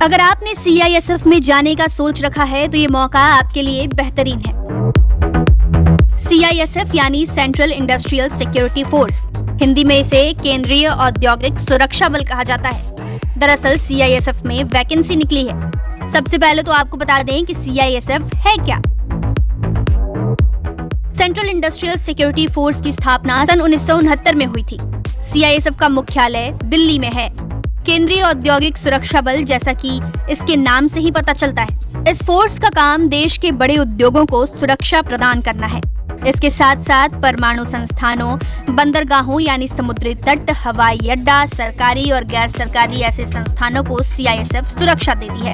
अगर आपने CISF में जाने का सोच रखा है तो ये मौका आपके लिए बेहतरीन है। CISF यानी central industrial security force, Hindi में इसे केंद्रीय औद्योगिक सुरक्षा बल कहा जाता है। दरअसल CISF में वैकेंसी निकली है। सबसे पहले तो आपको बता दें कि CISF है क्या। सेंट्रल इंडस्ट्रियल सिक्योरिटी फोर्स की स्थापना सन 1969 में हुई थी। CISF का मुख्यालय दिल्ली में है। केंद्रीय औद्योगिक सुरक्षा बल, जैसा कि इसके नाम से ही पता चलता है, इस फोर्स का काम देश के बड़े उद्योगों को सुरक्षा प्रदान करना है। इसके साथ साथ परमाणु संस्थानों, बंदरगाहों यानी समुद्री तट, हवाई अड्डा, सरकारी और गैर सरकारी ऐसे संस्थानों को CISF सुरक्षा देती है।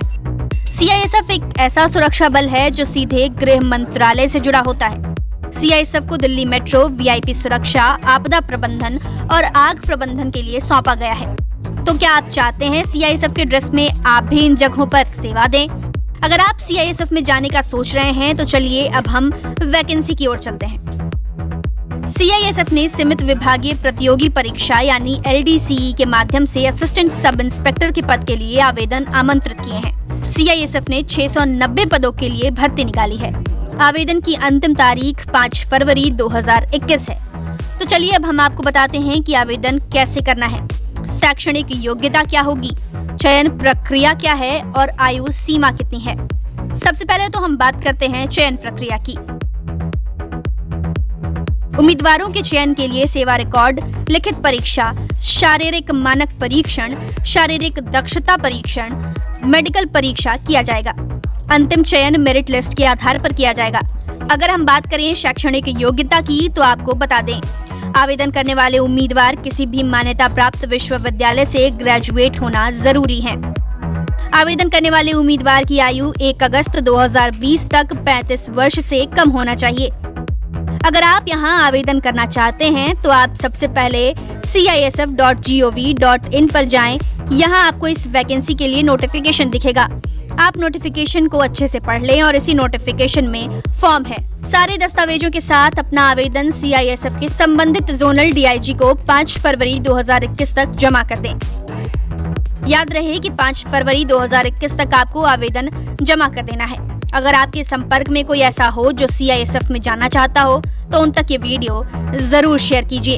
CISF एक ऐसा सुरक्षा बल है जो सीधे गृह मंत्रालय से जुड़ा होता है। CISF को दिल्ली मेट्रो, VIP सुरक्षा, आपदा प्रबंधन और आग प्रबंधन के लिए सौंपा गया है। तो क्या आप चाहते हैं CISF के ड्रेस में आप भी इन जगहों पर सेवा दें? अगर आप CISF में जाने का सोच रहे हैं तो चलिए अब हम वैकेंसी की ओर चलते हैं। CISF ने सीमित विभागीय प्रतियोगी परीक्षा यानी LDCE के माध्यम से असिस्टेंट सब इंस्पेक्टर के पद के लिए आवेदन आमंत्रित किए हैं। CISF ने 690 पदों के लिए भर्ती निकाली है। आवेदन की अंतिम तारीख 5 फरवरी 2021 है। तो चलिए अब हम आपको बताते हैं कि आवेदन कैसे करना है, शैक्षणिक योग्यता क्या होगी, चयन प्रक्रिया क्या है और आयु सीमा कितनी है। सबसे पहले तो हम बात करते हैं चयन प्रक्रिया की। उम्मीदवारों के चयन के लिए सेवा रिकॉर्ड, लिखित परीक्षा, शारीरिक मानक परीक्षण, शारीरिक दक्षता परीक्षण, मेडिकल परीक्षा किया जाएगा। अंतिम चयन मेरिट लिस्ट के आधार पर किया जाएगा। अगर हम बात करें शैक्षणिक योग्यता की तो आपको बता दें, आवेदन करने वाले उम्मीदवार किसी भी मान्यता प्राप्त विश्वविद्यालय से ग्रेजुएट होना जरूरी है। आवेदन करने वाले उम्मीदवार की आयु 1 अगस्त 2020 तक 35 वर्ष से कम होना चाहिए। अगर आप यहां आवेदन करना चाहते हैं तो आप सबसे पहले CISF.gov.in पर जाएं। यहां आपको इस वैकेंसी के लिए नोटिफिकेशन दिखेगा। आप नोटिफिकेशन को अच्छे से पढ़ लें और इसी नोटिफिकेशन में फॉर्म है। सारे दस्तावेजों के साथ अपना आवेदन CISF के संबंधित जोनल DIG को 5 फरवरी 2021 तक जमा कर दें। याद रहे कि 5 फरवरी 2021 तक आपको आवेदन जमा कर देना है। अगर आपके संपर्क में कोई ऐसा हो जो CISF में जाना चाहता हो तो उन तक ये वीडियो जरूर शेयर कीजिए।